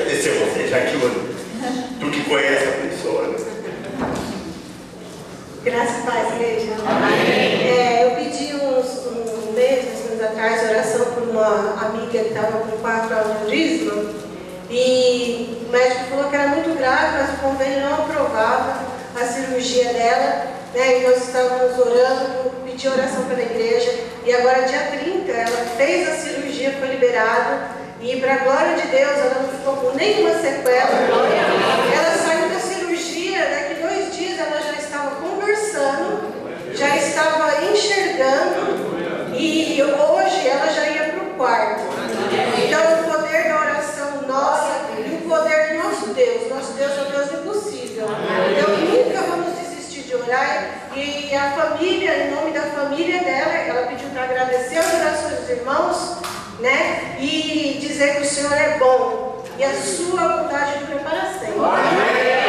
agradecer você, já que tu que conhece a pessoa. Né? Graças a Deus, igreja. Eu pedi uns meses atrás oração por uma amiga que estava com 4 aneurisma e o médico falou que era muito grave, mas o convênio não aprovava a cirurgia dela, né? E nós estávamos orando, pedi oração pela igreja e agora dia 30 ela fez a cirurgia, foi liberada e para a glória de Deus ela não ficou com nenhuma sequela. Ela saiu da cirurgia, daqui 2 dias ela já estava conversando, já estava enxergando e hoje ela já ia para o quarto. Então o poder da oração nossa e o poder do nosso Deus é um Deus impossível. Então nunca vamos desistir de orar e a família, em nome da família dela, ela pediu para agradecer as orações dos irmãos, né? E dizer que o Senhor é bom e a sua bondade dura para sempre.